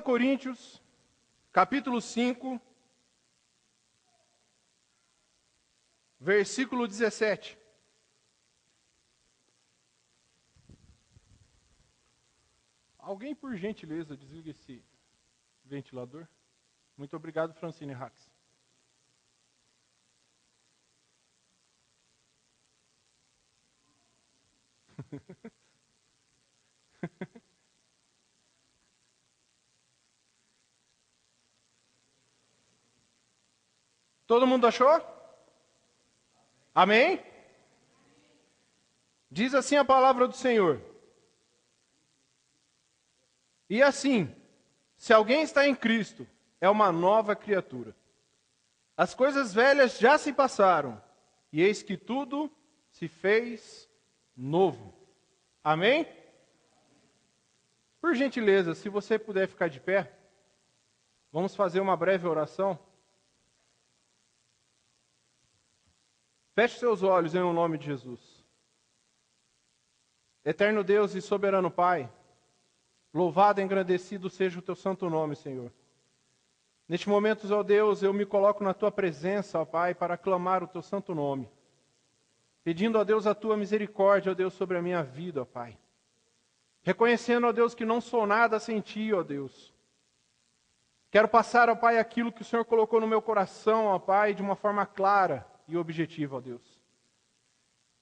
Coríntios, capítulo 5, versículo 17. Alguém, por gentileza, desliga esse ventilador? Muito obrigado, Francine Rax. Todo mundo achou? Amém? Diz assim a palavra do Senhor. E assim, se alguém está em Cristo, é uma nova criatura. As coisas velhas já se passaram, e eis que tudo se fez novo. Amém? Por gentileza, se você puder ficar de pé, vamos fazer uma breve oração. Feche seus olhos em nome de Jesus. Eterno Deus e soberano Pai, louvado e engrandecido seja o teu santo nome, Senhor. Neste momento, ó Deus, eu me coloco na tua presença, ó Pai, para clamar o teu santo nome. Pedindo, ó Deus, a tua misericórdia, ó Deus, sobre a minha vida, ó Pai. Reconhecendo, ó Deus, que não sou nada sem ti, ó Deus. Quero passar, ó Pai, aquilo que o Senhor colocou no meu coração, ó Pai, de uma forma clara e objetiva, ó Deus.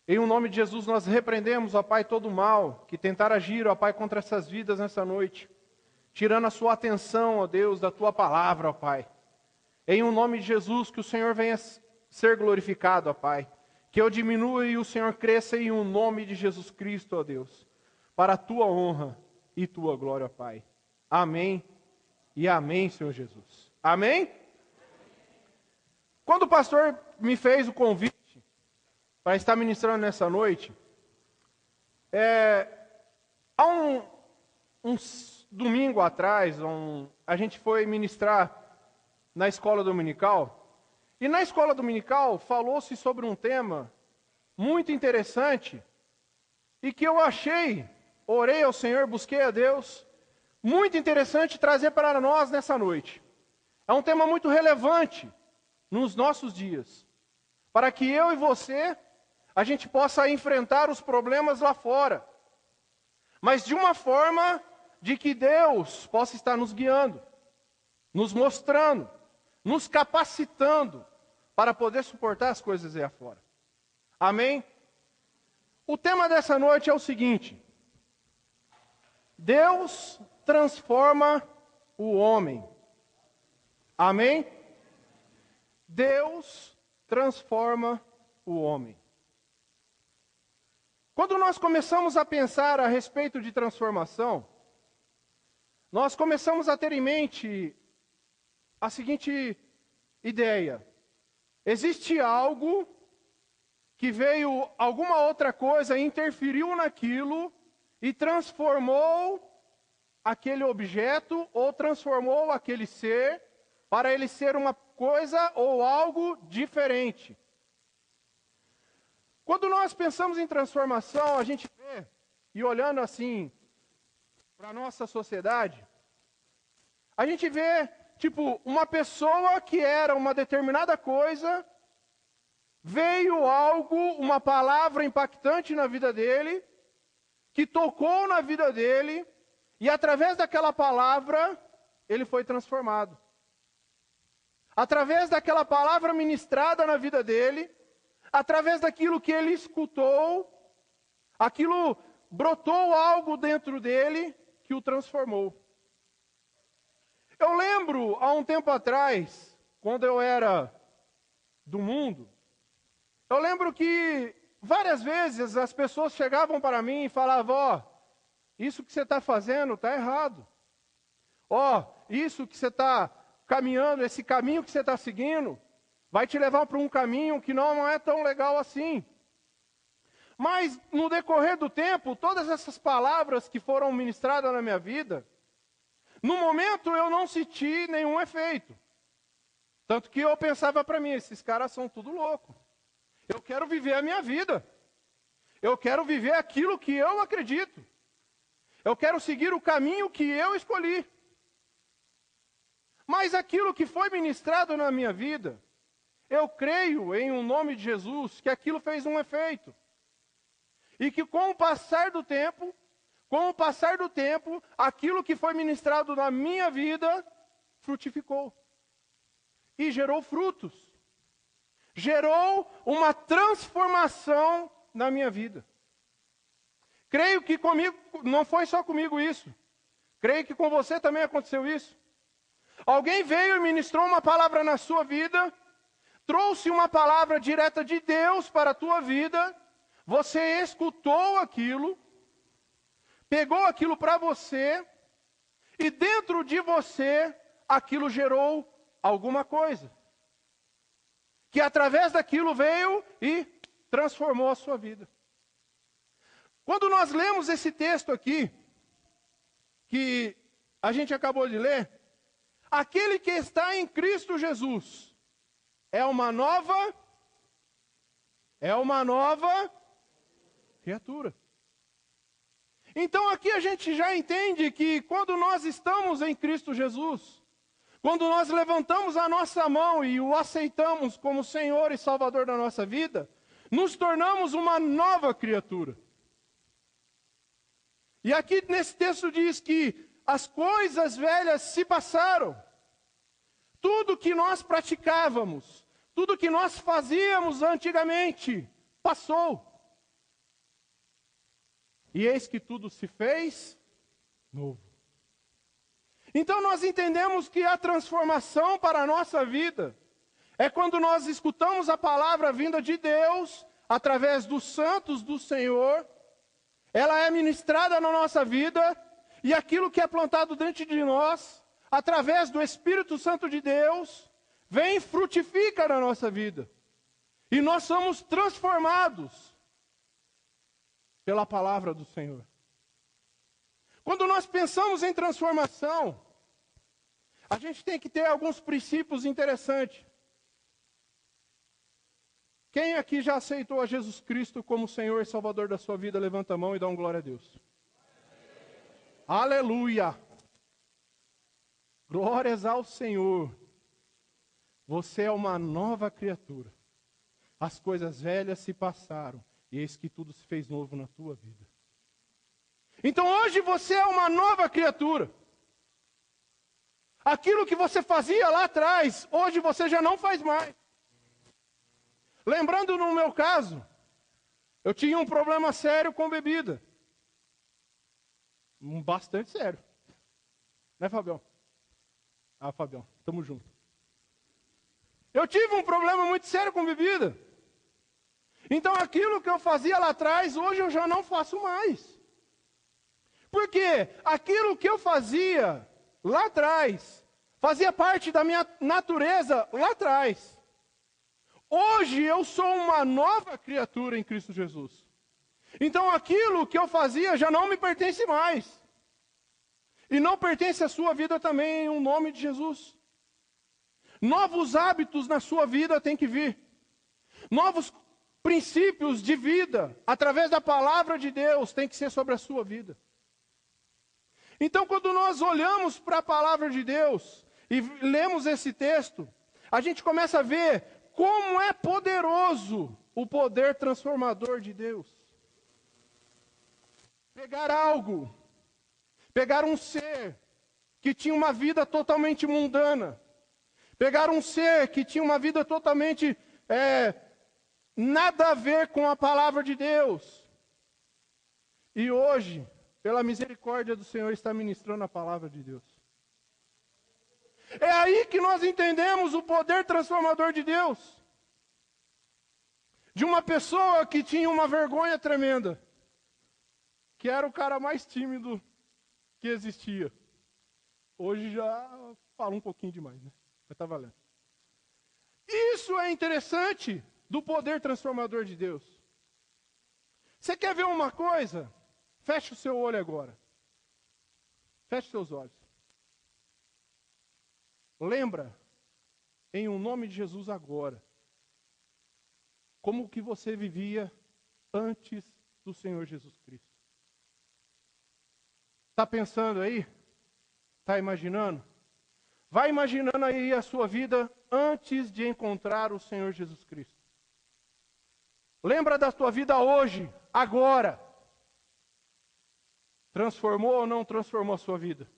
Em o nome de Jesus, nós repreendemos, ó Pai, todo o mal que tentar agir, ó Pai, contra essas vidas nessa noite. Tirando a sua atenção, ó Deus, da tua palavra, ó Pai. Em o nome de Jesus, que o Senhor venha ser glorificado, ó Pai. Que eu diminua e o Senhor cresça em o nome de Jesus Cristo, ó Deus. Para a tua honra e tua glória, ó Pai. Amém e amém, Senhor Jesus. Amém? Quando o pastor me fez o convite para estar ministrando nessa noite, há uns domingo atrás, a gente foi ministrar na escola dominical, e na escola dominical falou-se sobre um tema muito interessante, e que eu achei, orei ao Senhor, busquei a Deus, muito interessante trazer para nós nessa noite. É um tema muito relevante nos nossos dias, para que eu e você, a gente possa enfrentar os problemas lá fora, mas de uma forma de que Deus possa estar nos guiando, nos mostrando, nos capacitando para poder suportar as coisas aí afora. Amém? O tema dessa noite é o seguinte: Deus transforma o homem. Amém? Deus transforma o homem. Quando nós começamos a pensar a respeito de transformação, nós começamos a ter em mente a seguinte ideia: existe algo que veio, alguma outra coisa, interferiu naquilo e transformou aquele objeto ou transformou aquele ser para ele ser uma coisa ou algo diferente. Quando nós pensamos em transformação, a gente vê, e olhando assim para a nossa sociedade, a gente vê, tipo, uma pessoa que era uma determinada coisa, veio algo, uma palavra impactante na vida dele, que tocou na vida dele, e através daquela palavra, ele foi transformado. Através daquela palavra ministrada na vida dele, através daquilo que ele escutou, aquilo brotou algo dentro dele que o transformou. Eu lembro, há um tempo atrás, quando eu era do mundo, eu lembro que várias vezes as pessoas chegavam para mim e falavam: ó, isso que você está fazendo está errado. Ó, isso que você está caminhando, esse caminho que você está seguindo, vai te levar para um caminho que não é tão legal assim. Mas no decorrer do tempo, todas essas palavras que foram ministradas na minha vida, no momento eu não senti nenhum efeito. Tanto que eu pensava para mim: esses caras são tudo louco. Eu quero viver a minha vida. Eu quero viver aquilo que eu acredito. Eu quero seguir o caminho que eu escolhi. Mas aquilo que foi ministrado na minha vida, eu creio em um nome de Jesus que aquilo fez um efeito. E que com o passar do tempo, aquilo que foi ministrado na minha vida frutificou. E gerou frutos. Gerou uma transformação na minha vida. Creio que comigo, não foi só comigo isso. Creio que com você também aconteceu isso. Alguém veio e ministrou uma palavra na sua vida, trouxe uma palavra direta de Deus para a tua vida, você escutou aquilo, pegou aquilo para você, e dentro de você, aquilo gerou alguma coisa. Que através daquilo veio e transformou a sua vida. Quando nós lemos esse texto aqui, que a gente acabou de ler, aquele que está em Cristo Jesus é uma nova criatura. Então aqui a gente já entende que quando nós estamos em Cristo Jesus, quando nós levantamos a nossa mão e o aceitamos como Senhor e Salvador da nossa vida, nos tornamos uma nova criatura. E aqui nesse texto diz que as coisas velhas se passaram. Tudo que nós praticávamos, tudo que nós fazíamos antigamente, passou. E eis que tudo se fez novo. Então nós entendemos que a transformação para a nossa vida é quando nós escutamos a palavra vinda de Deus, através dos santos do Senhor, ela é ministrada na nossa vida, e aquilo que é plantado dentro de nós, através do Espírito Santo de Deus, vem e frutifica na nossa vida. E nós somos transformados pela palavra do Senhor. Quando nós pensamos em transformação, a gente tem que ter alguns princípios interessantes. Quem aqui já aceitou a Jesus Cristo como Senhor e Salvador da sua vida, levanta a mão e dá um glória a Deus. Aleluia! Glórias ao Senhor. Você é uma nova criatura. As coisas velhas se passaram, e eis que tudo se fez novo na tua vida. Então hoje você é uma nova criatura. Aquilo que você fazia lá atrás, hoje você já não faz mais. Lembrando no meu caso, eu tinha um problema sério com bebida. Bastante sério. Né, Fabião? Ah, Fabião, tamo junto. Eu tive um problema muito sério com bebida. Então aquilo que eu fazia lá atrás, hoje eu já não faço mais. Porque aquilo que eu fazia lá atrás, fazia parte da minha natureza lá atrás. Hoje eu sou uma nova criatura em Cristo Jesus. Então aquilo que eu fazia já não me pertence mais. E não pertence à sua vida também, em nome de Jesus. Novos hábitos na sua vida têm que vir. Novos princípios de vida, através da palavra de Deus, tem que ser sobre a sua vida. Então, quando nós olhamos para a palavra de Deus e lemos esse texto, a gente começa a ver como é poderoso o poder transformador de Deus. Pegar algo, pegar um ser que tinha uma vida totalmente mundana, pegar um ser que tinha uma vida totalmente nada a ver com a palavra de Deus, e hoje, pela misericórdia do Senhor, está ministrando a palavra de Deus. É aí que nós entendemos o poder transformador de Deus. De uma pessoa que tinha uma vergonha tremenda, que era o cara mais tímido que existia. Hoje já falo um pouquinho demais, né? Mas tá valendo. Isso é interessante do poder transformador de Deus. Você quer ver uma coisa? Feche o seu olho agora. Feche seus olhos. Lembra, em um nome de Jesus agora, como que você vivia antes do Senhor Jesus Cristo. Está pensando aí? Está imaginando? Vai imaginando aí a sua vida antes de encontrar o Senhor Jesus Cristo. Lembra da tua vida hoje, agora. Transformou ou não transformou a sua vida?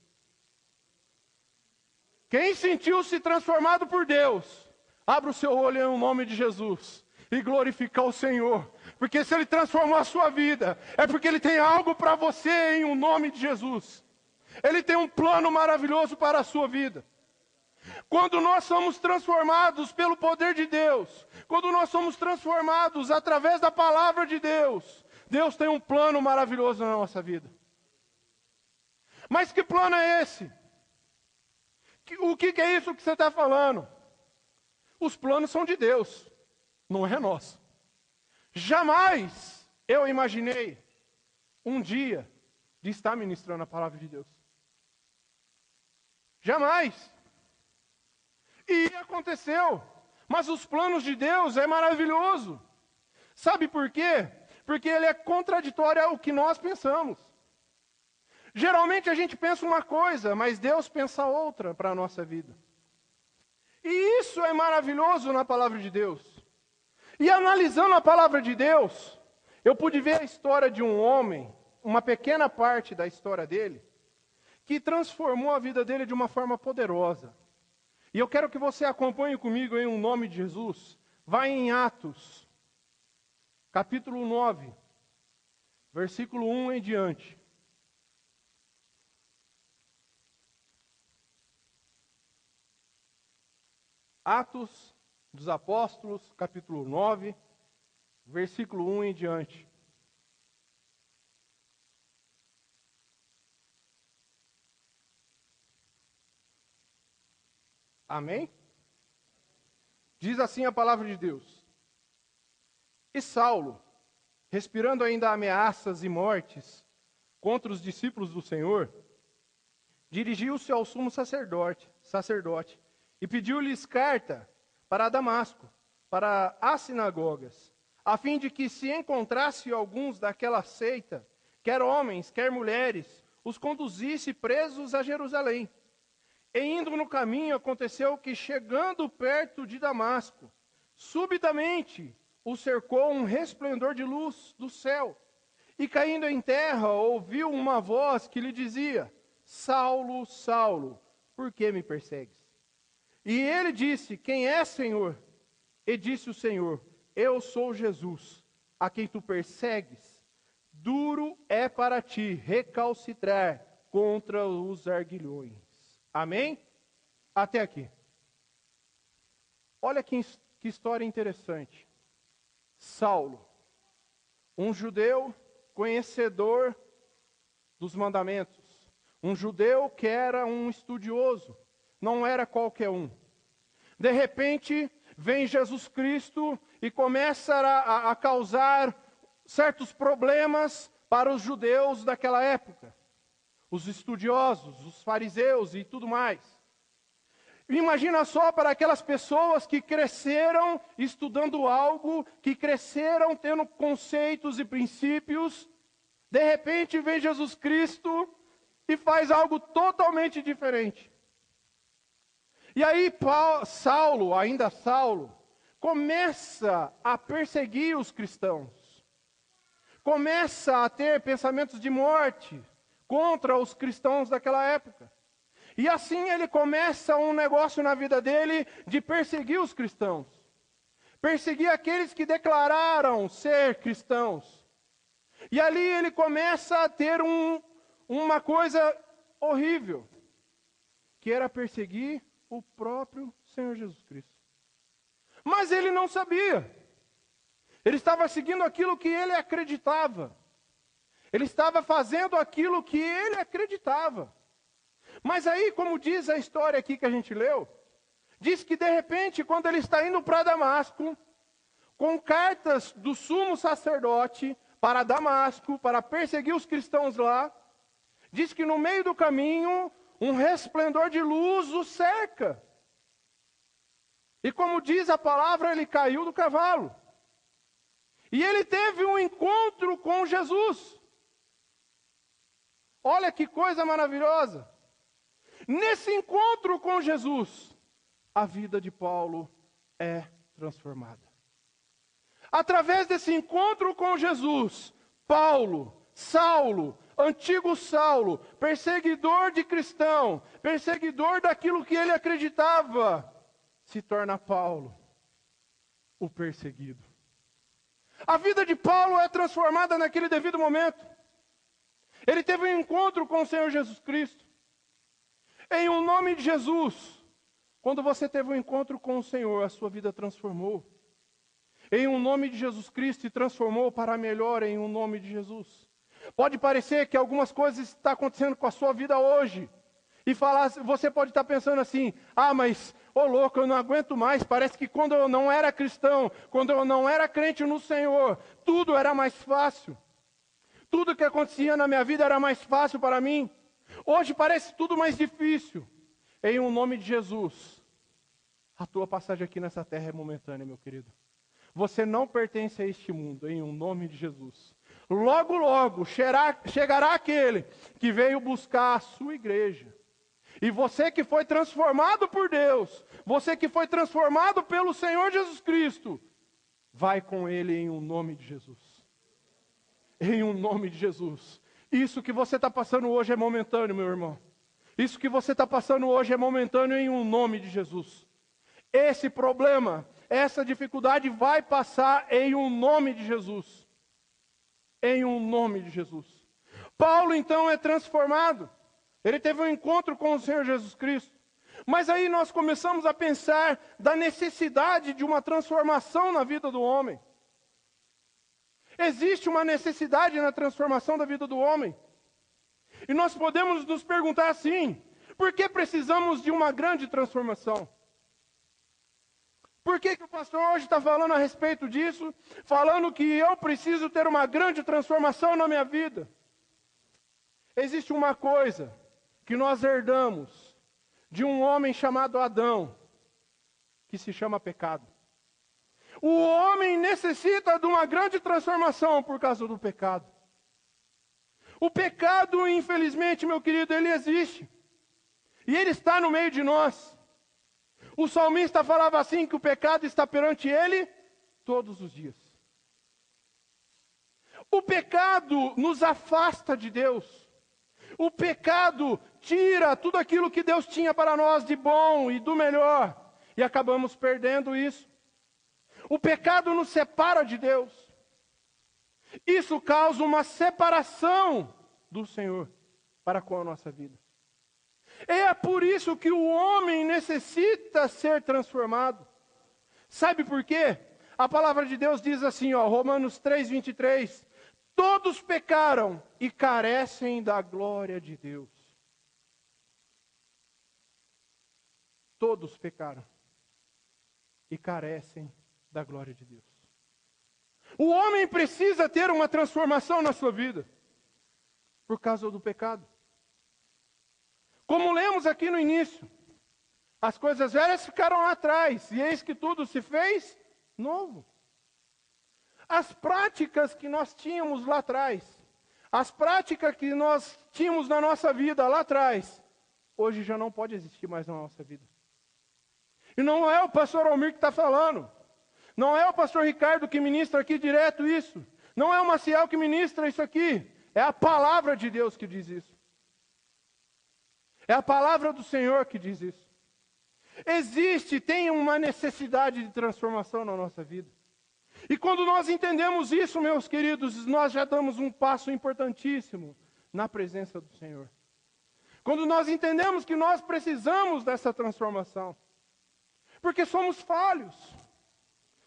Quem sentiu-se transformado por Deus, abra o seu olho em nome de Jesus e glorificar o Senhor. Porque se Ele transformou a sua vida, é porque Ele tem algo para você em nome de Jesus. Ele tem um plano maravilhoso para a sua vida. Quando nós somos transformados pelo poder de Deus, quando nós somos transformados através da palavra de Deus, Deus tem um plano maravilhoso na nossa vida. Mas que plano é esse? O que é isso que você está falando? Os planos são de Deus, não é nosso. Jamais eu imaginei um dia de estar ministrando a palavra de Deus. Jamais. E aconteceu. Mas os planos de Deus é maravilhoso. Sabe por quê? Porque ele é contraditório ao que nós pensamos. Geralmente a gente pensa uma coisa, mas Deus pensa outra para a nossa vida. E isso é maravilhoso na palavra de Deus. E analisando a palavra de Deus, eu pude ver a história de um homem, uma pequena parte da história dele, que transformou a vida dele de uma forma poderosa. E eu quero que você acompanhe comigo em nome de Jesus. Vai em Atos, capítulo 9, versículo 1 em diante. Atos dos Apóstolos, capítulo 9, versículo 1 em diante. Amém? Diz assim a palavra de Deus. E Saulo, respirando ainda ameaças e mortes contra os discípulos do Senhor, dirigiu-se ao sumo sacerdote, e pediu-lhes carta para Damasco, para as sinagogas, a fim de que se encontrasse alguns daquela seita, quer homens, quer mulheres, os conduzisse presos a Jerusalém. E indo no caminho, aconteceu que, chegando perto de Damasco, subitamente o cercou um resplendor de luz do céu. E caindo em terra, ouviu uma voz que lhe dizia: Saulo, Saulo, por que me persegues? E ele disse: Quem é, Senhor? E disse o Senhor: Eu sou Jesus, a quem tu persegues. Duro é para ti recalcitrar contra os arguilhões. Amém? Até aqui. Olha que história interessante. Saulo, um judeu conhecedor dos mandamentos, um judeu que era um estudioso, não era qualquer um. De repente, vem Jesus Cristo e começa a causar certos problemas para os judeus daquela época. Os estudiosos, os fariseus e tudo mais. Imagina só para aquelas pessoas que cresceram estudando algo, que cresceram tendo conceitos e princípios. De repente vem Jesus Cristo e faz algo totalmente diferente. E aí Saulo, ainda Saulo, começa a perseguir os cristãos. Começa a ter pensamentos de morte contra os cristãos daquela época. E assim ele começa um negócio na vida dele de perseguir os cristãos. Perseguir aqueles que declararam ser cristãos. E ali ele começa a ter uma coisa horrível, que era perseguir o próprio Senhor Jesus Cristo. Mas ele não sabia. Ele estava seguindo aquilo que ele acreditava. Ele estava fazendo aquilo que ele acreditava. Mas aí, como diz a história aqui que a gente leu, diz que de repente, quando ele está indo para Damasco, com cartas do sumo sacerdote para Damasco, para perseguir os cristãos lá, diz que no meio do caminho, um resplendor de luz o cerca. E como diz a palavra, ele caiu do cavalo. E ele teve um encontro com Jesus. Olha que coisa maravilhosa. Nesse encontro com Jesus, a vida de Paulo é transformada. Através desse encontro com Jesus, Paulo, Saulo, antigo Saulo, perseguidor de cristão, perseguidor daquilo que ele acreditava, se torna Paulo, o perseguido. A vida de Paulo é transformada naquele devido momento. Ele teve um encontro com o Senhor Jesus Cristo. Em o nome de Jesus, quando você teve um encontro com o Senhor, a sua vida transformou. Em o nome de Jesus Cristo, e transformou para melhor em o nome de Jesus. Pode parecer que algumas coisas estão acontecendo com a sua vida hoje. E você pode estar pensando assim, mas, ô louco, eu não aguento mais. Parece que quando eu não era cristão, quando eu não era crente no Senhor, tudo era mais fácil. Tudo que acontecia na minha vida era mais fácil para mim. Hoje parece tudo mais difícil. Em o nome de Jesus, a tua passagem aqui nessa terra é momentânea, meu querido. Você não pertence a este mundo, em o nome de Jesus. Logo, logo, chegará aquele que veio buscar a sua igreja. E você que foi transformado por Deus, você que foi transformado pelo Senhor Jesus Cristo, vai com Ele em um nome de Jesus. Em um nome de Jesus. Isso que você está passando hoje é momentâneo, meu irmão. Isso que você está passando hoje é momentâneo em um nome de Jesus. Esse problema, essa dificuldade vai passar em um nome de Jesus. Em um nome de Jesus. Paulo então é transformado. Ele teve um encontro com o Senhor Jesus Cristo. Mas aí nós começamos a pensar da necessidade de uma transformação na vida do homem. Existe uma necessidade na transformação da vida do homem. E nós podemos nos perguntar assim, por que precisamos de uma grande transformação? Por que o pastor hoje está falando a respeito disso? Falando que eu preciso ter uma grande transformação na minha vida. Existe uma coisa que nós herdamos de um homem chamado Adão, que se chama pecado. O homem necessita de uma grande transformação por causa do pecado. O pecado, infelizmente, meu querido, ele existe. E ele está no meio de nós. O salmista falava assim, que o pecado está perante ele todos os dias. O pecado nos afasta de Deus. O pecado tira tudo aquilo que Deus tinha para nós de bom e do melhor. E acabamos perdendo isso. O pecado nos separa de Deus. Isso causa uma separação do Senhor para com a nossa vida. É por isso que o homem necessita ser transformado. Sabe por quê? A palavra de Deus diz assim, Romanos 3:23. Todos pecaram e carecem da glória de Deus. Todos pecaram e carecem da glória de Deus. O homem precisa ter uma transformação na sua vida por causa do pecado. Como lemos aqui no início, as coisas velhas ficaram lá atrás, e eis que tudo se fez novo. As práticas que nós tínhamos lá atrás, as práticas que nós tínhamos na nossa vida lá atrás, hoje já não pode existir mais na nossa vida. E não é o pastor Almir que está falando, não é o pastor Ricardo que ministra aqui direto isso, não é o Maciel que ministra isso aqui, é a palavra de Deus que diz isso. É a palavra do Senhor que diz isso. Tem uma necessidade de transformação na nossa vida. E quando nós entendemos isso, meus queridos, nós já damos um passo importantíssimo na presença do Senhor. Quando nós entendemos que nós precisamos dessa transformação. Porque somos falhos.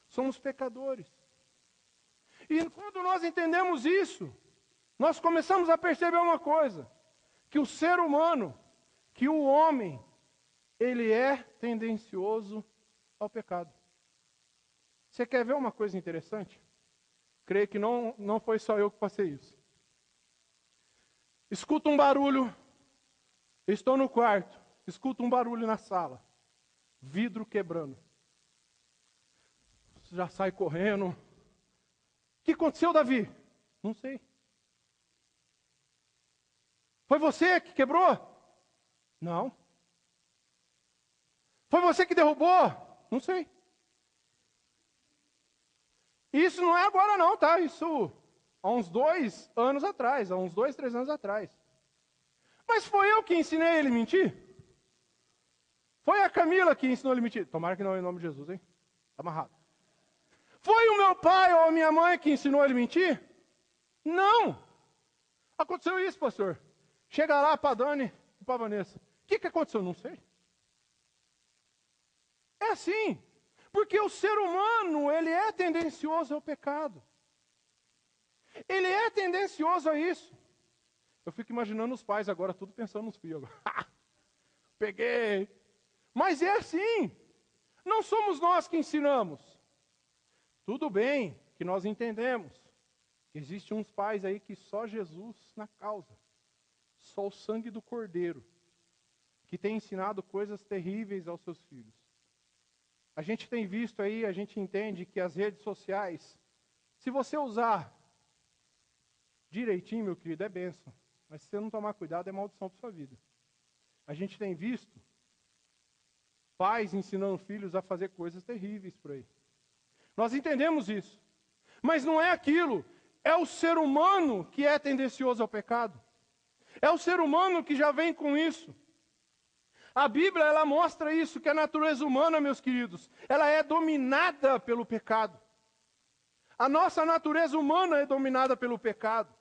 Somos pecadores. E quando nós entendemos isso, nós começamos a perceber uma coisa. Que o ser humano, que o homem, ele é tendencioso ao pecado. Você quer ver uma coisa interessante? Creio que não foi só eu que passei isso. Escuto um barulho, estou no quarto, escuto um barulho na sala, vidro quebrando. Já sai correndo. O que aconteceu, Davi? Não sei. Foi você que quebrou? Não, Foi você que derrubou? Não sei. Isso não é agora não, tá? Isso há uns 2 anos atrás, há uns 2, 3 anos atrás. Mas foi eu que ensinei ele a mentir? Foi a Camila que ensinou ele a mentir? Tomara que não, em nome de Jesus, hein? Tá amarrado. Foi o meu pai ou a minha mãe que ensinou ele a mentir? Não. Aconteceu isso, pastor. Chega lá para a Dani e para a Vanessa. O que aconteceu? Não sei. É assim. Porque o ser humano, ele é tendencioso ao pecado. Ele é tendencioso a isso. Eu fico imaginando os pais agora, tudo pensando nos filhos. Peguei. Mas é assim. Não somos nós que ensinamos. Tudo bem que nós entendemos que existem uns pais aí que só Jesus na causa. Só o sangue do Cordeiro. Que tem ensinado coisas terríveis aos seus filhos. A gente tem visto aí, a gente entende que as redes sociais, se você usar direitinho, meu querido, é bênção. Mas se você não tomar cuidado, é maldição para sua vida. A gente tem visto pais ensinando filhos a fazer coisas terríveis por aí. Nós entendemos isso. Mas não é aquilo. É o ser humano que é tendencioso ao pecado. É o ser humano que já vem com isso. A Bíblia, ela mostra isso, que a natureza humana, meus queridos, ela é dominada pelo pecado. A nossa natureza humana é dominada pelo pecado.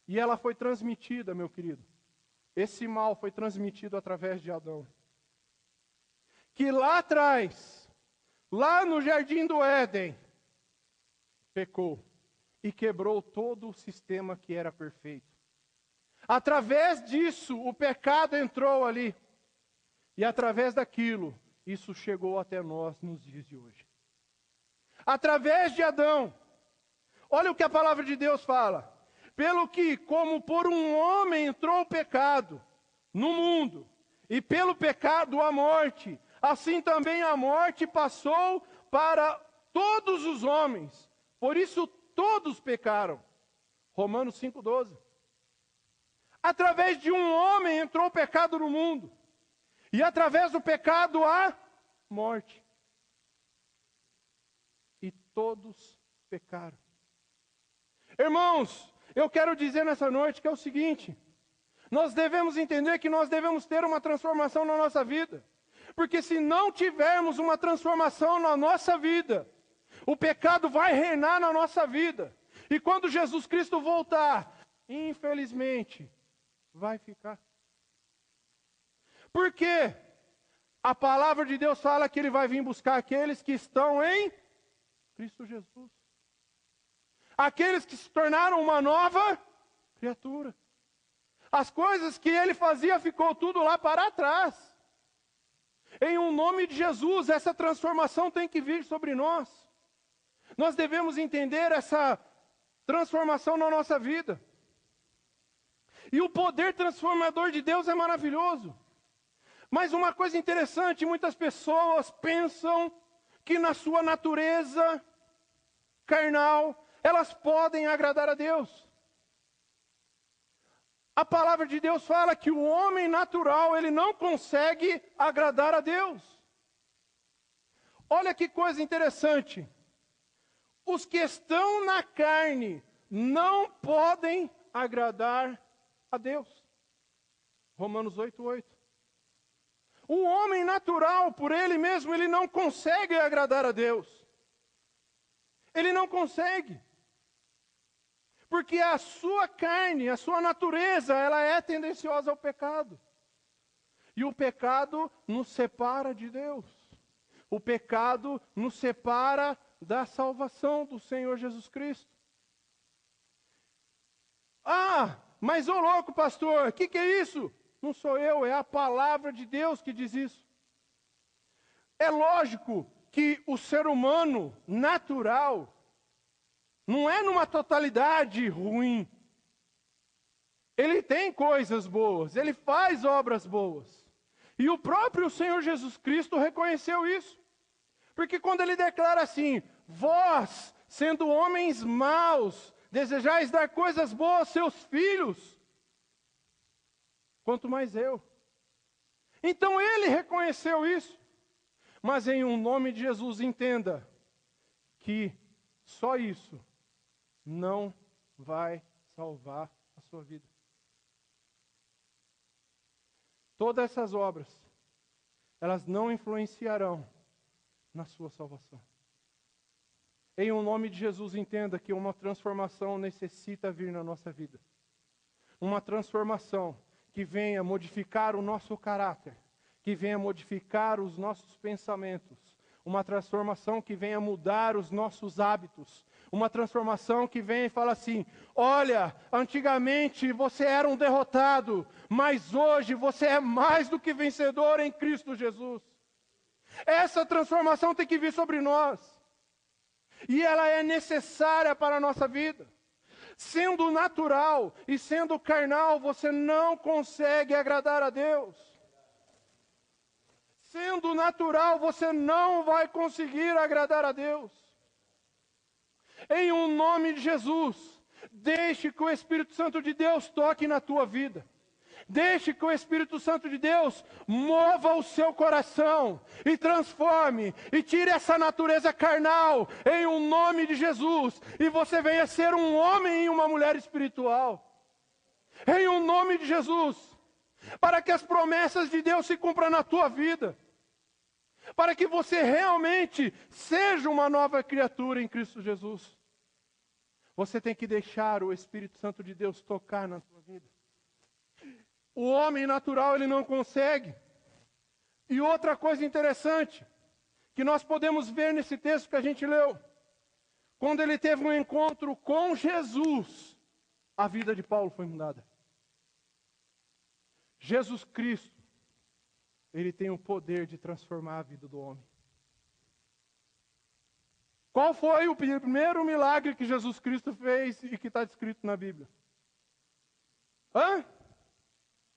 E ela foi transmitida, meu querido. Esse mal foi transmitido através de Adão. Que lá atrás, lá no jardim do Éden, pecou e quebrou todo o sistema que era perfeito. Através disso, o pecado entrou ali. E através daquilo, isso chegou até nós nos dias de hoje. Através de Adão, olha o que a palavra de Deus fala. Pelo que, como por um homem entrou o pecado no mundo, e pelo pecado a morte, assim também a morte passou para todos os homens. Por isso todos pecaram. Romanos 5,12. Através de um homem entrou o pecado no mundo. E através do pecado a morte. E todos pecaram. Irmãos, eu quero dizer nessa noite que é o seguinte. Nós devemos entender que nós devemos ter uma transformação na nossa vida. Porque se não tivermos uma transformação na nossa vida, o pecado vai reinar na nossa vida. E quando Jesus Cristo voltar, infelizmente, vai ficar. Porque a palavra de Deus fala que Ele vai vir buscar aqueles que estão em Cristo Jesus. Aqueles que se tornaram uma nova criatura. As coisas que Ele fazia ficou tudo lá para trás. Em um nome de Jesus, essa transformação tem que vir sobre nós. Nós devemos entender essa transformação na nossa vida. E o poder transformador de Deus é maravilhoso. Mas uma coisa interessante, muitas pessoas pensam que na sua natureza carnal, elas podem agradar a Deus. A palavra de Deus fala que o homem natural, ele não consegue agradar a Deus. Olha que coisa interessante. Os que estão na carne não podem agradar a Deus. Romanos 8:8. O homem natural, por ele mesmo, ele não consegue agradar a Deus. Ele não consegue. Porque a sua carne, a sua natureza, ela é tendenciosa ao pecado. E o pecado nos separa de Deus. O pecado nos separa da salvação do Senhor Jesus Cristo. Ah, mas ô louco, pastor, o que é isso? Não sou eu, é a palavra de Deus que diz isso. É lógico que o ser humano natural não é numa totalidade ruim. Ele tem coisas boas, ele faz obras boas. E o próprio Senhor Jesus Cristo reconheceu isso. Porque quando ele declara assim, vós, sendo homens maus, desejais dar coisas boas aos seus filhos, quanto mais eu. Então ele reconheceu isso. Mas em um nome de Jesus, entenda que só isso não vai salvar a sua vida. Todas essas obras, elas não influenciarão na sua salvação. Em um nome de Jesus, entenda que uma transformação necessita vir na nossa vida. Uma transformação que venha modificar o nosso caráter, que venha modificar os nossos pensamentos, uma transformação que venha mudar os nossos hábitos, uma transformação que venha e fala assim: olha, antigamente você era um derrotado, mas hoje você é mais do que vencedor em Cristo Jesus. Essa transformação tem que vir sobre nós, e ela é necessária para a nossa vida. Sendo natural e sendo carnal, você não consegue agradar a Deus. Sendo natural, você não vai conseguir agradar a Deus. Em um nome de Jesus, deixe que o Espírito Santo de Deus toque na tua vida. Deixe que o Espírito Santo de Deus mova o seu coração e transforme e tire essa natureza carnal em um nome de Jesus. E você venha ser um homem e uma mulher espiritual. Em um nome de Jesus. Para que as promessas de Deus se cumpram na tua vida. Para que você realmente seja uma nova criatura em Cristo Jesus. Você tem que deixar o Espírito Santo de Deus tocar na tua vida. O homem natural, ele não consegue. E outra coisa interessante, que nós podemos ver nesse texto que a gente leu. Quando ele teve um encontro com Jesus, a vida de Paulo foi mudada. Jesus Cristo, ele tem o poder de transformar a vida do homem. Qual foi o primeiro milagre que Jesus Cristo fez e que está descrito na Bíblia?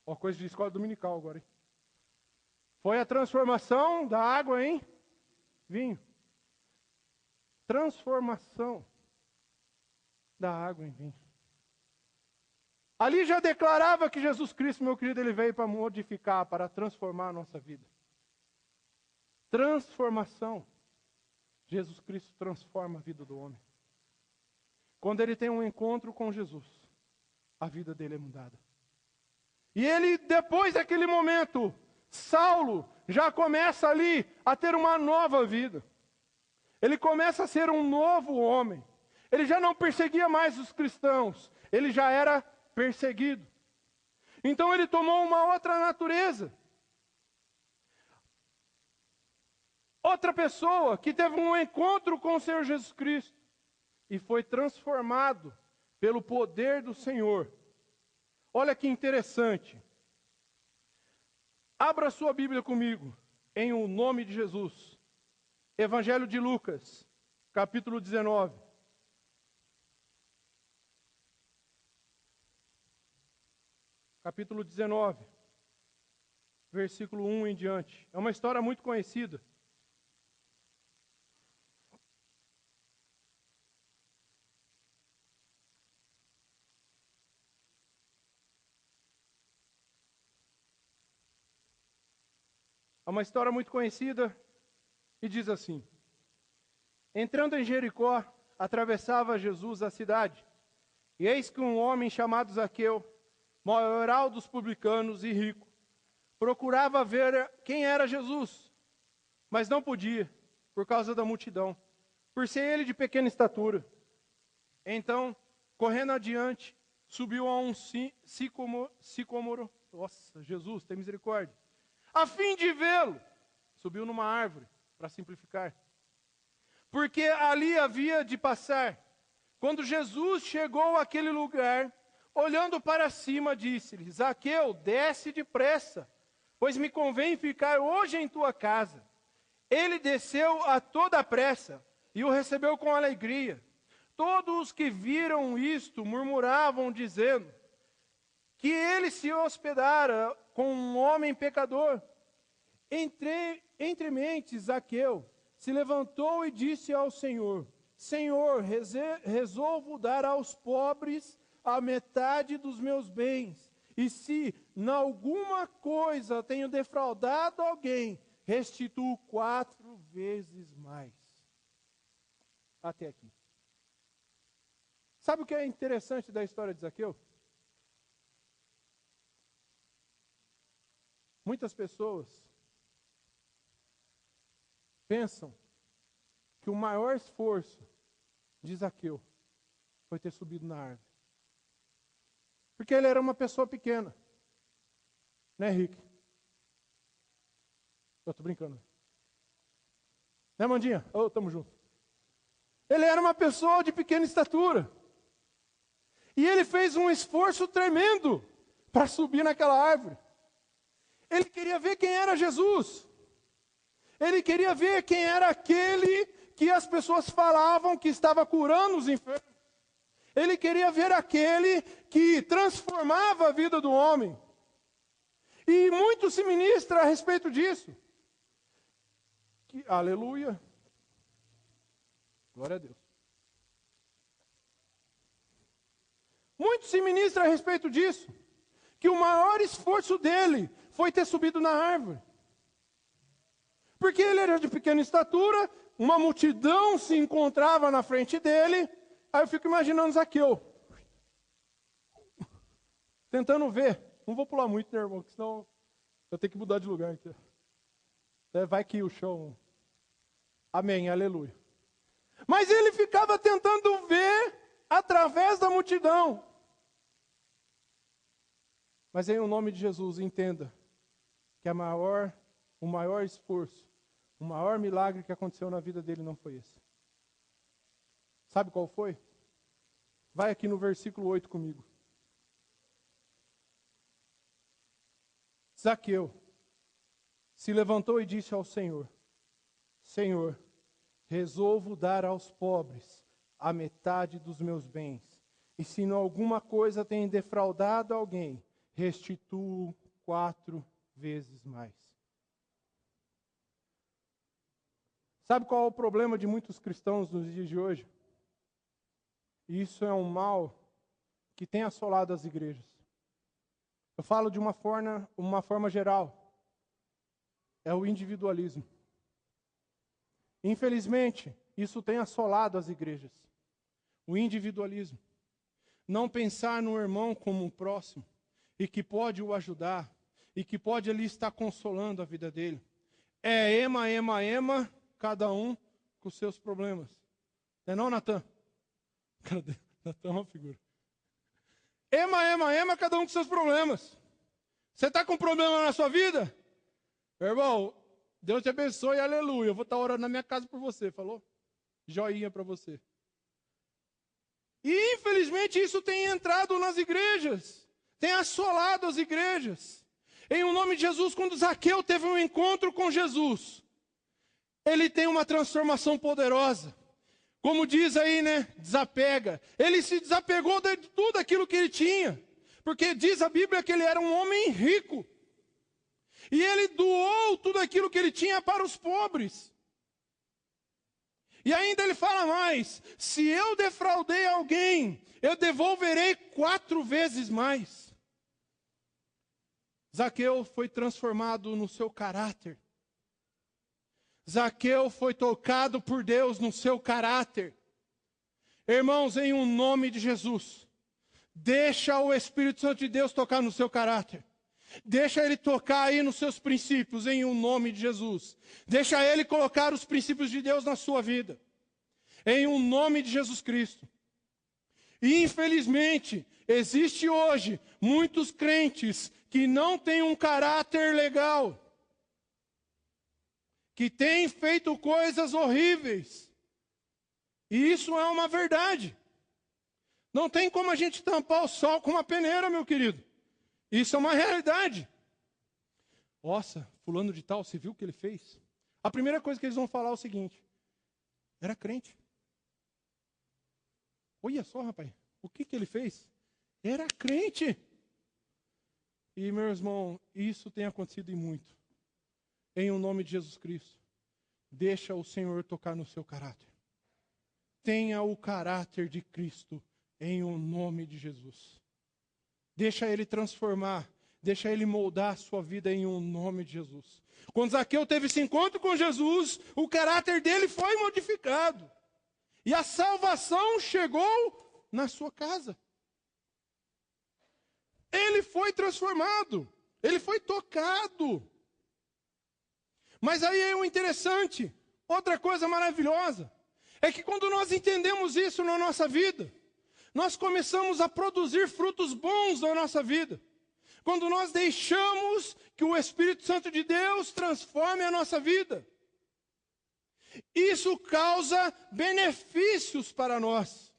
Ó, coisa de escola dominical agora, hein? Foi a transformação da água em vinho. Transformação da água em vinho. Ali já declarava que Jesus Cristo, meu querido, ele veio para modificar, para transformar a nossa vida. Transformação. Jesus Cristo transforma a vida do homem. Quando ele tem um encontro com Jesus, a vida dele é mudada. E ele, depois daquele momento, Saulo já começa ali a ter uma nova vida. Ele começa a ser um novo homem. Ele já não perseguia mais os cristãos. Ele já era perseguido. Então ele tomou uma outra natureza. Outra pessoa que teve um encontro com o Senhor Jesus Cristo e foi transformado pelo poder do Senhor. Olha que interessante. Abra sua Bíblia comigo, em o nome de Jesus. Evangelho de Lucas, capítulo 19. Capítulo 19, versículo 1 em diante. É uma história muito conhecida. É uma história muito conhecida e diz assim: entrando em Jericó, atravessava Jesus a cidade. E eis que um homem chamado Zaqueu, maioral dos publicanos e rico, procurava ver quem era Jesus, mas não podia, por causa da multidão, por ser ele de pequena estatura. Então, correndo adiante, subiu a um sicômoro. Nossa, Jesus, tem misericórdia. A fim de vê-lo, subiu numa árvore, para simplificar. Porque ali havia de passar. Quando Jesus chegou àquele lugar, olhando para cima, disse-lhe: Zaqueu, desce depressa, pois me convém ficar hoje em tua casa. Ele desceu a toda pressa e o recebeu com alegria. Todos os que viram isto murmuravam, dizendo que ele se hospedara com um homem pecador. Entre mentes, Zaqueu se levantou e disse ao Senhor: Senhor, resolvo dar aos pobres a metade dos meus bens, E se em alguma coisa tenho defraudado alguém, restituo 4 vezes mais. Até aqui. Sabe o que é interessante da história de Zaqueu? Muitas pessoas pensam que o maior esforço de Zaqueu foi ter subido na árvore. Porque ele era uma pessoa pequena. Né, Henrique? Eu tô brincando. Né, Mandinha? Tamo junto. Ele era uma pessoa de pequena estatura. E ele fez um esforço tremendo para subir naquela árvore. Ele queria ver quem era Jesus. Ele queria ver quem era aquele que as pessoas falavam que estava curando os enfermos. Ele queria ver aquele que transformava a vida do homem. E muito se ministra a respeito disso. Aleluia. Glória a Deus. Muito se ministra a respeito disso. Que o maior esforço dele foi ter subido na árvore. Porque ele era de pequena estatura, uma multidão se encontrava na frente dele. Aí eu fico imaginando Zaqueu. Tentando ver. Não vou pular muito, né, irmão? Porque senão eu tenho que mudar de lugar. Então. Vai que o chão. Amém, aleluia. Mas ele ficava tentando ver através da multidão. Mas em nome de Jesus, entenda que o maior esforço, o maior milagre que aconteceu na vida dele não foi esse. Sabe qual foi? Vai aqui no versículo 8 comigo. Zaqueu se levantou e disse ao Senhor: Senhor, resolvo dar aos pobres a metade dos meus bens. E se em alguma coisa tenho defraudado alguém, restituo 4 vezes mais. Sabe qual é o problema de muitos cristãos nos dias de hoje? E isso é um mal que tem assolado as igrejas. Eu falo de uma forma geral. É o individualismo. Infelizmente, isso tem assolado as igrejas. O individualismo. Não pensar no irmão como um próximo e que pode o ajudar e que pode ali estar consolando a vida dele. É ema, cada um com os seus problemas. Não é não, Natan? Natan é uma figura. Ema, cada um com seus problemas. Você está com problema na sua vida? Meu irmão, Deus te abençoe, aleluia. Eu vou estar orando na minha casa por você, falou? Joinha para você. E infelizmente isso tem entrado nas igrejas. Tem assolado as igrejas. Em o nome de Jesus, quando Zaqueu teve um encontro com Jesus, ele tem uma transformação poderosa. Como diz aí, né? Desapega. Ele se desapegou de tudo aquilo que ele tinha. Porque diz a Bíblia que ele era um homem rico. E ele doou tudo aquilo que ele tinha para os pobres. E ainda ele fala mais: se eu defraudei alguém, eu devolverei 4 vezes mais. Zaqueu foi transformado no seu caráter. Zaqueu foi tocado por Deus no seu caráter. Irmãos, em um nome de Jesus, deixa o Espírito Santo de Deus tocar no seu caráter. Deixa ele tocar aí nos seus princípios, em um nome de Jesus. Deixa ele colocar os princípios de Deus na sua vida, em um nome de Jesus Cristo. E infelizmente, existe hoje muitos crentes que não têm um caráter legal, que têm feito coisas horríveis. E isso é uma verdade. Não tem como a gente tampar o sol com uma peneira, meu querido. Isso é uma realidade. Nossa, fulano de tal, você viu o que ele fez? A primeira coisa que eles vão falar é o seguinte: era crente. Olha só, rapaz, o que ele fez? Era crente. E, meu irmão, isso tem acontecido e muito. Em o nome de Jesus Cristo, deixa o Senhor tocar no seu caráter. Tenha o caráter de Cristo em o nome de Jesus. Deixa Ele transformar, deixa Ele moldar a sua vida em um nome de Jesus. Quando Zaqueu teve esse encontro com Jesus, o caráter dele foi modificado. E a salvação chegou na sua casa. Ele foi transformado, ele foi tocado. Mas aí é o interessante, outra coisa maravilhosa, é que quando nós entendemos isso na nossa vida, nós começamos a produzir frutos bons na nossa vida. Quando nós deixamos que o Espírito Santo de Deus transforme a nossa vida. Isso causa benefícios para nós.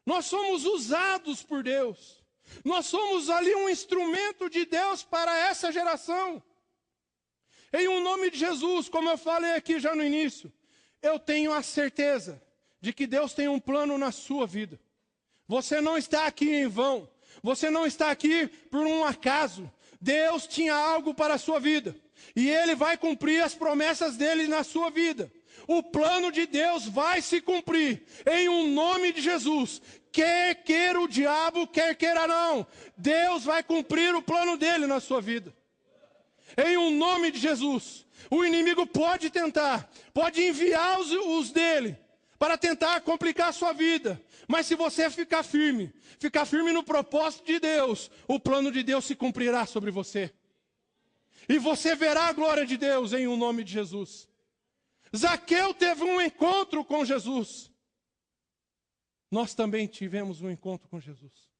Nós somos usados por Deus. Nós somos ali um instrumento de Deus para essa geração. Em um nome de Jesus, como eu falei aqui já no início, eu tenho a certeza de que Deus tem um plano na sua vida. Você não está aqui em vão. Você não está aqui por um acaso. Deus tinha algo para a sua vida. E Ele vai cumprir as promessas dEle na sua vida. O plano de Deus vai se cumprir. Em um nome de Jesus. Quer queira o diabo, quer queira não. Deus vai cumprir o plano dEle na sua vida. Em um nome de Jesus. O inimigo pode tentar. Pode enviar os dele. Para tentar complicar a sua vida. Mas se você ficar firme no propósito de Deus, o plano de Deus se cumprirá sobre você. E você verá a glória de Deus em um nome de Jesus. Zaqueu teve um encontro com Jesus. Nós também tivemos um encontro com Jesus.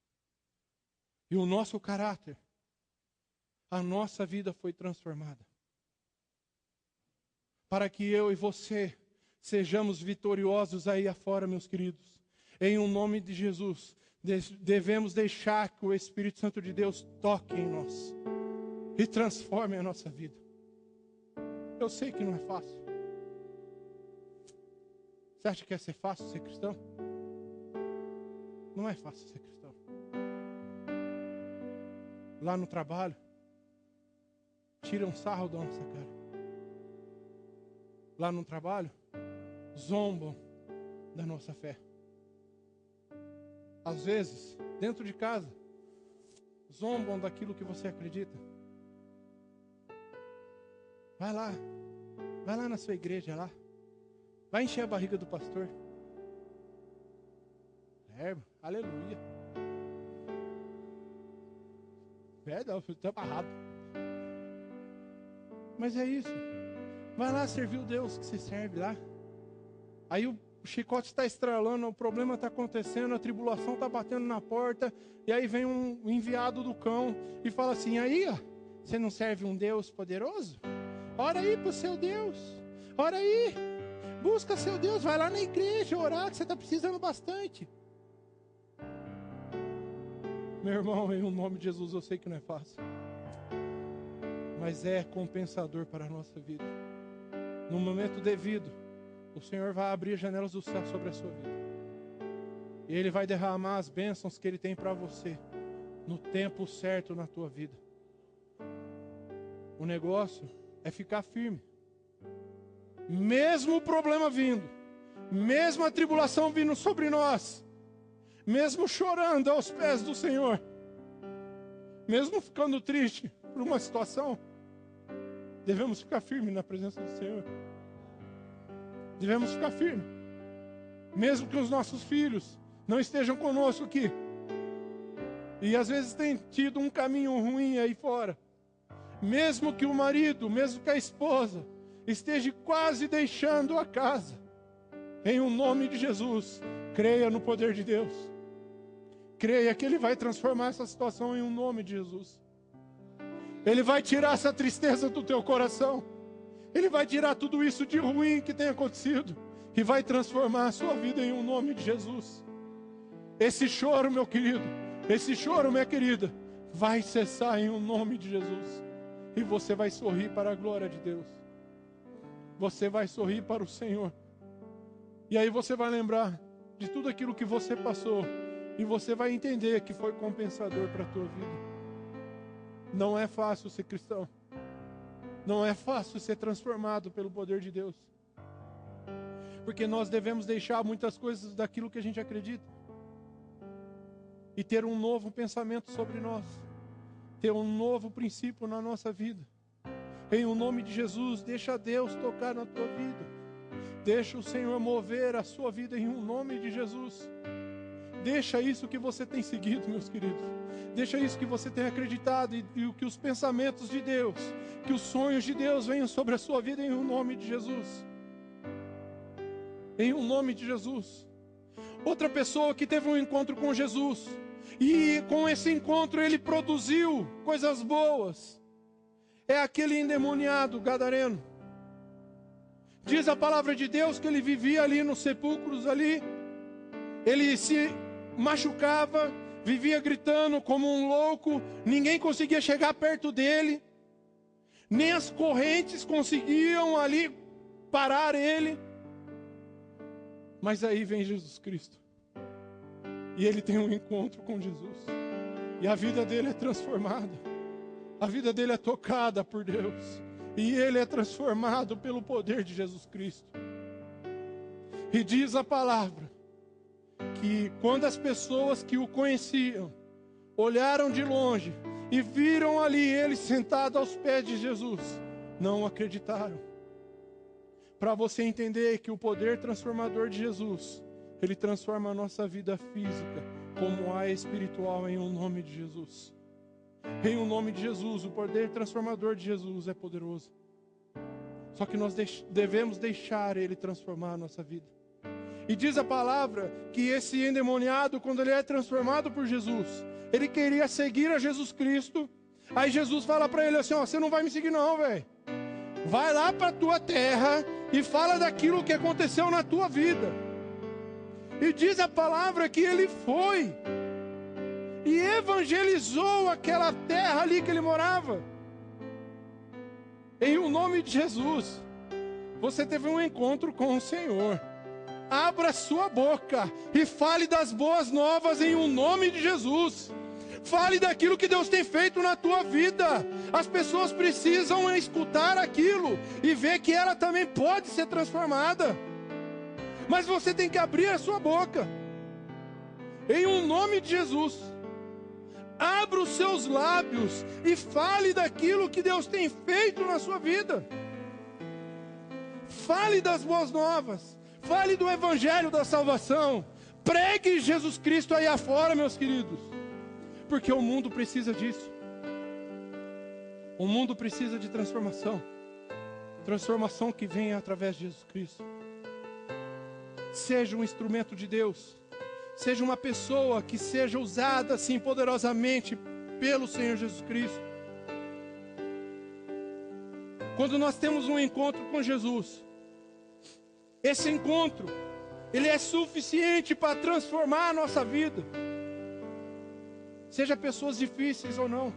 E o nosso caráter, a nossa vida foi transformada. Para que eu e você sejamos vitoriosos aí afora, meus queridos. Em um nome de Jesus, devemos deixar que o Espírito Santo de Deus toque em nós e transforme a nossa vida. Eu sei que não é fácil. Você acha que ia ser fácil ser cristão? Não é fácil ser cristão. Lá no trabalho, tiram sarro da nossa cara. Lá no trabalho, zombam da nossa fé. Às vezes, dentro de casa, zombam daquilo que você acredita. Vai lá na sua igreja lá. Vai encher a barriga do pastor. Aleluia. Não, está amarrado. Mas é isso. Vai lá servir o Deus que você serve lá. Aí o chicote está estralando, o problema está acontecendo, a tribulação está batendo na porta. E aí vem um enviado do cão e fala assim, aí ó, você não serve um Deus poderoso? Ora aí para o seu Deus. Ora aí. Busca seu Deus, vai lá na igreja orar, que você está precisando bastante. Meu irmão, em nome de Jesus, eu sei que não é fácil. Mas é compensador para a nossa vida. No momento devido, o Senhor vai abrir as janelas do céu sobre a sua vida. E Ele vai derramar as bênçãos que Ele tem para você, no tempo certo na tua vida. O negócio é ficar firme. Mesmo o problema vindo, mesmo a tribulação vindo sobre nós, mesmo chorando aos pés do Senhor, mesmo ficando triste por uma situação, devemos ficar firmes na presença do Senhor. Devemos ficar firmes. Mesmo que os nossos filhos não estejam conosco aqui. E às vezes tem tido um caminho ruim aí fora. Mesmo que o marido, mesmo que a esposa esteja quase deixando a casa. Em um nome de Jesus, creia no poder de Deus. Creia que Ele vai transformar essa situação em um nome de Jesus. Ele vai tirar essa tristeza do teu coração. Ele vai tirar tudo isso de ruim que tem acontecido. E vai transformar a sua vida em um nome de Jesus. Esse choro, meu querido, esse choro, minha querida, vai cessar em um nome de Jesus. E você vai sorrir para a glória de Deus. Você vai sorrir para o Senhor. E aí você vai lembrar de tudo aquilo que você passou. E você vai entender que foi compensador para a tua vida. Não é fácil ser cristão. Não é fácil ser transformado pelo poder de Deus. Porque nós devemos deixar muitas coisas daquilo que a gente acredita. e ter um novo pensamento sobre nós, ter um novo princípio na nossa vida. Em o nome de Jesus, deixa Deus tocar na tua vida. Deixa o Senhor mover a sua vida em um nome de Jesus. Deixa isso que você tem seguido, meus queridos. Deixa isso que você tem acreditado e que os pensamentos de Deus, que os sonhos de Deus venham sobre a sua vida em um nome de Jesus. Em um nome de Jesus. Outra pessoa que teve um encontro com Jesus e com esse encontro ele produziu coisas boas, é aquele endemoniado gadareno. Diz a palavra de Deus que ele vivia ali nos sepulcros ali, ele se machucava, vivia gritando como um louco, ninguém conseguia chegar perto dele, nem as correntes conseguiam ali parar ele. Mas aí vem Jesus Cristo, e ele tem um encontro com Jesus, e a vida dele é transformada, a vida dele é tocada por Deus, e ele é transformado pelo poder de Jesus Cristo. E diz a palavra que quando as pessoas que o conheciam olharam de longe e viram ali ele sentado aos pés de Jesus, não acreditaram. Para você entender que o poder transformador de Jesus, ele transforma a nossa vida física como a espiritual em um nome de Jesus. Em um nome de Jesus, o poder transformador de Jesus é poderoso. Só que nós devemos deixar ele transformar a nossa vida. E diz a palavra que esse endemoniado, quando ele é transformado por Jesus, ele queria seguir a Jesus Cristo. Aí Jesus fala para ele assim, ó, você não vai me seguir não, velho. Vai lá para a tua terra e fala daquilo que aconteceu na tua vida. E diz a palavra que ele foi e evangelizou aquela terra ali que ele morava. Em o nome de Jesus, você teve um encontro com o Senhor. Abra sua boca e fale das boas novas em o nome de Jesus. Fale daquilo que Deus tem feito na tua vida. As pessoas precisam escutar aquilo e ver que ela também pode ser transformada. Mas você tem que abrir a sua boca. Em um nome de Jesus. Abra os seus lábios e fale daquilo que Deus tem feito na sua vida. Fale das boas novas. Fale do evangelho da salvação. Pregue Jesus Cristo aí afora, meus queridos. Porque o mundo precisa disso. O mundo precisa de transformação. Transformação que vem através de Jesus Cristo. Seja um instrumento de Deus. Seja uma pessoa que seja usada assim poderosamente pelo Senhor Jesus Cristo. Quando nós temos um encontro com Jesus, esse encontro, ele é suficiente para transformar a nossa vida. Seja pessoas difíceis ou não.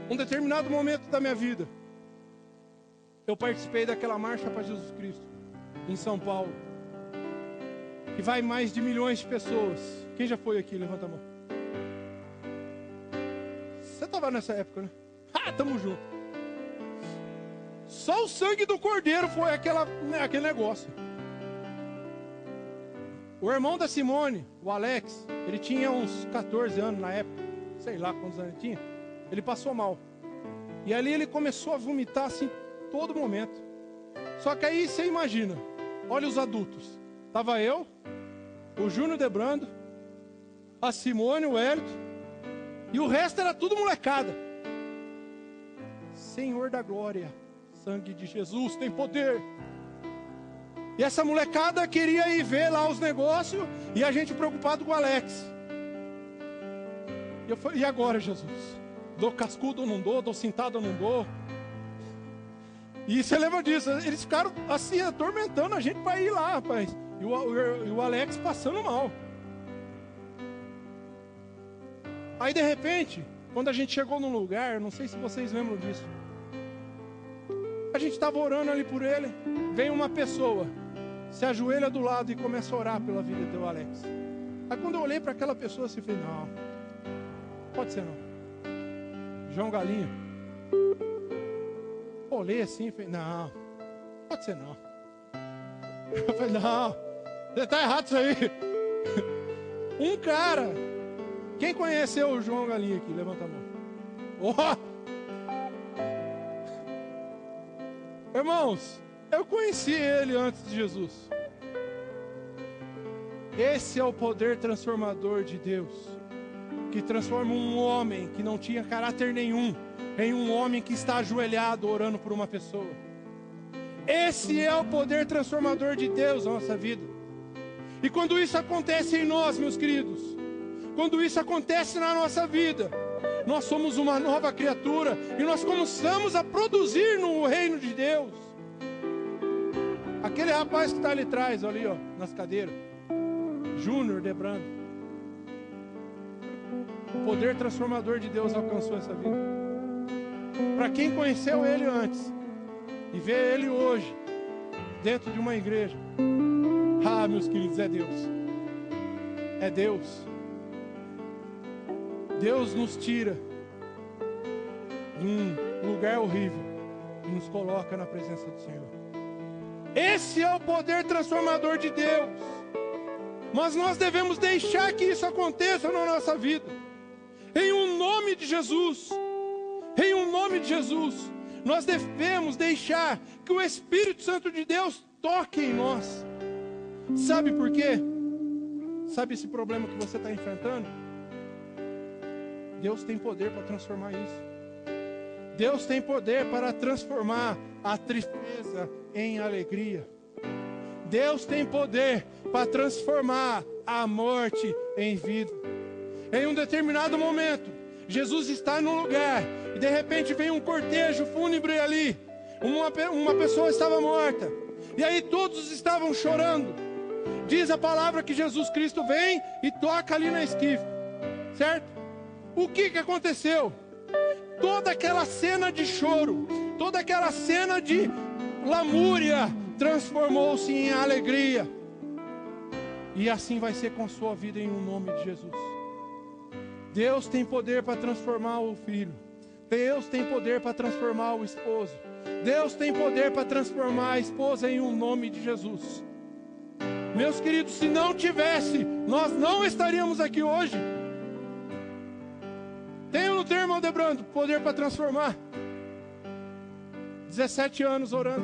Um determinado momento da minha vida, eu participei daquela marcha para Jesus Cristo, em São Paulo. Que vai mais de milhões de pessoas. Quem já foi aqui? Levanta a mão. Você estava nessa época, né? Ah, tamo junto. Só o sangue do cordeiro foi aquele negócio. O irmão da Simone, o Alex, ele tinha uns 14 anos na época. Sei lá quantos anos ele tinha. Ele passou mal. E ali ele começou a vomitar assim, todo momento. Só que aí você imagina. Olha os adultos. Tava eu, o Júnior Debrando, a Simone, o Hélito, e o resto era tudo molecada. Senhor da glória, sangue de Jesus tem poder. E essa molecada queria ir ver lá os negócios, e a gente preocupado com o Alex. E eu falei, e agora, Jesus? Dou cascudo ou não dou cintado ou não dou? E você lembra disso, eles ficaram assim, atormentando a gente para ir lá, rapaz. E o Alex passando mal. Aí de repente, quando a gente chegou num lugar, não sei se vocês lembram disso, a gente estava orando ali por ele, vem uma pessoa, se ajoelha do lado e começa a orar pela vida do Alex. Aí quando eu olhei para aquela pessoa, assim, falei, não, pode ser não. João Galinha. Olhei assim e falei, não, pode ser não. Eu falei, não, você está errado isso aí. Um cara. Quem conheceu o João Galinha aqui? Levanta a mão. Oh! Irmãos, eu conheci ele antes de Jesus. Esse é o poder transformador de Deus, que transforma um homem que não tinha caráter nenhum em um homem que está ajoelhado orando por uma pessoa. Esse é o poder transformador de Deus na nossa vida. E quando isso acontece em nós, meus queridos, quando isso acontece na nossa vida, nós somos uma nova criatura e nós começamos a produzir no reino de Deus. Aquele rapaz que está ali atrás, ali, ó, nas cadeiras, Júnior Debrando, o poder transformador de Deus alcançou essa vida. Para quem conheceu ele antes e vê ele hoje dentro de uma igreja, ah, meus queridos, é Deus. É Deus. Deus nos tira de um lugar horrível e nos coloca na presença do Senhor. Esse é o poder transformador de Deus. Mas nós devemos deixar que isso aconteça na nossa vida. Em um nome de Jesus. Em um nome de Jesus. Nós devemos deixar que o Espírito Santo de Deus toque em nós. Sabe por quê? Sabe esse problema que você está enfrentando? Deus tem poder para transformar isso. Deus tem poder para transformar a tristeza em alegria. Deus tem poder para transformar a morte em vida. Em um determinado momento, Jesus está num lugar e de repente vem um cortejo fúnebre ali. Uma pessoa estava morta. E aí todos estavam chorando. Diz a palavra que Jesus Cristo vem e toca ali na esquife. Certo? O que aconteceu? Toda aquela cena de choro, toda aquela cena de lamúria transformou-se em alegria. E assim vai ser com a sua vida em nome de Jesus. Deus tem poder para transformar o filho. Deus tem poder para transformar o esposo. Deus tem poder para transformar a esposa em nome de Jesus. Meus queridos, se não tivesse, nós não estaríamos aqui hoje. Tem ou não tem, irmão Debrando, poder para transformar? 17 anos orando.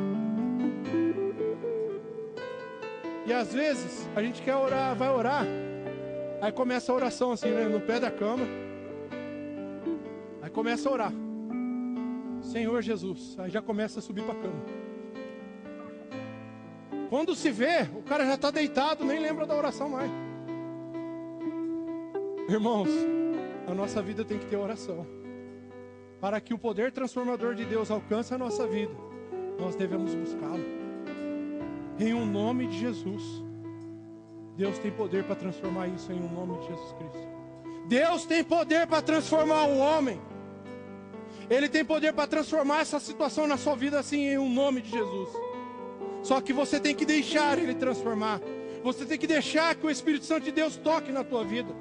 E às vezes, a gente quer orar, vai orar. Aí começa a oração assim, né, no pé da cama. Aí começa a orar. Senhor Jesus. Aí já começa a subir para a cama. Quando se vê, o cara já está deitado, nem lembra da oração mais. Irmãos, a nossa vida tem que ter oração. Para que o poder transformador de Deus alcance a nossa vida, nós devemos buscá-lo. Em um nome de Jesus. Deus tem poder para transformar isso em um nome de Jesus Cristo. Deus tem poder para transformar o homem. Ele tem poder para transformar essa situação na sua vida assim em um nome de Jesus. Só que você tem que deixar Ele transformar. Você tem que deixar que o Espírito Santo de Deus toque na tua vida.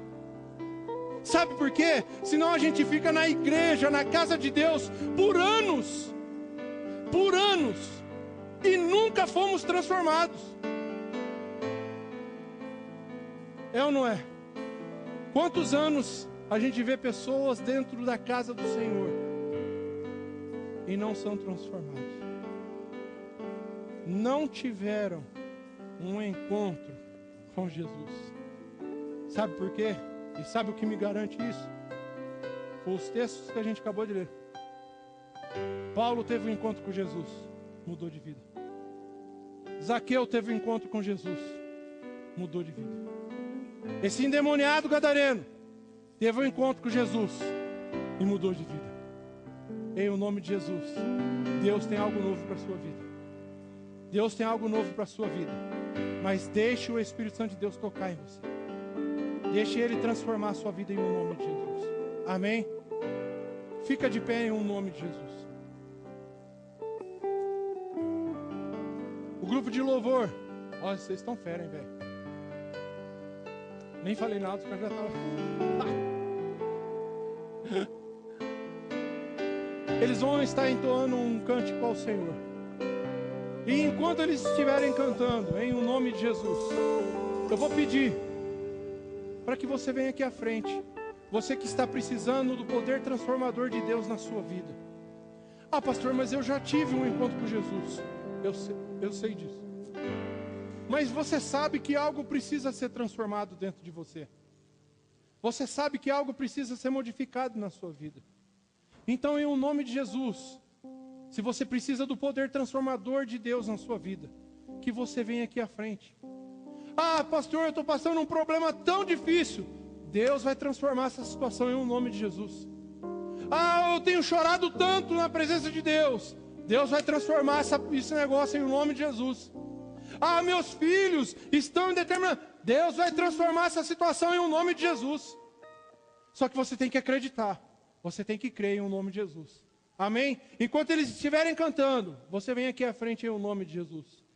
Sabe por quê? Senão a gente fica na igreja, na casa de Deus, por anos. Por anos. E nunca fomos transformados. É ou não é? Quantos anos a gente vê pessoas dentro da casa do Senhor e não são transformados? Não tiveram um encontro com Jesus. Sabe por quê? E sabe o que me garante isso? Foi os textos que a gente acabou de ler. Paulo teve um encontro com Jesus, mudou de vida. Zaqueu teve um encontro com Jesus, mudou de vida. Esse endemoniado gadareno teve um encontro com Jesus e mudou de vida. Em o nome de Jesus, Deus tem algo novo para a sua vida. Deus tem algo novo para a sua vida. Mas deixe o Espírito Santo de Deus tocar em você. Deixe Ele transformar a sua vida em um nome de Jesus. Amém? Fica de pé em um nome de Jesus. O grupo de louvor. Olha, vocês estão fera, hein, velho? Nem falei nada, os caras já estavam... Eles vão estar entoando um cântico ao Senhor. E enquanto eles estiverem cantando, em o nome de Jesus, eu vou pedir para que você venha aqui à frente. Você que está precisando do poder transformador de Deus na sua vida. Ah, pastor, mas eu já tive um encontro com Jesus. Eu sei disso. Mas você sabe que algo precisa ser transformado dentro de você. Você sabe que algo precisa ser modificado na sua vida. Então, em nome de Jesus, se você precisa do poder transformador de Deus na sua vida, que você venha aqui à frente. Ah, pastor, eu estou passando um problema tão difícil. Deus vai transformar essa situação em nome de Jesus. Ah, eu tenho chorado tanto na presença de Deus. Deus vai transformar esse negócio em nome de Jesus. Ah, meus filhos estão em determinado... Deus vai transformar essa situação em nome de Jesus. Só que você tem que acreditar. Você tem que crer em nome de Jesus. Amém? Enquanto eles estiverem cantando, você vem aqui à frente em nome de Jesus.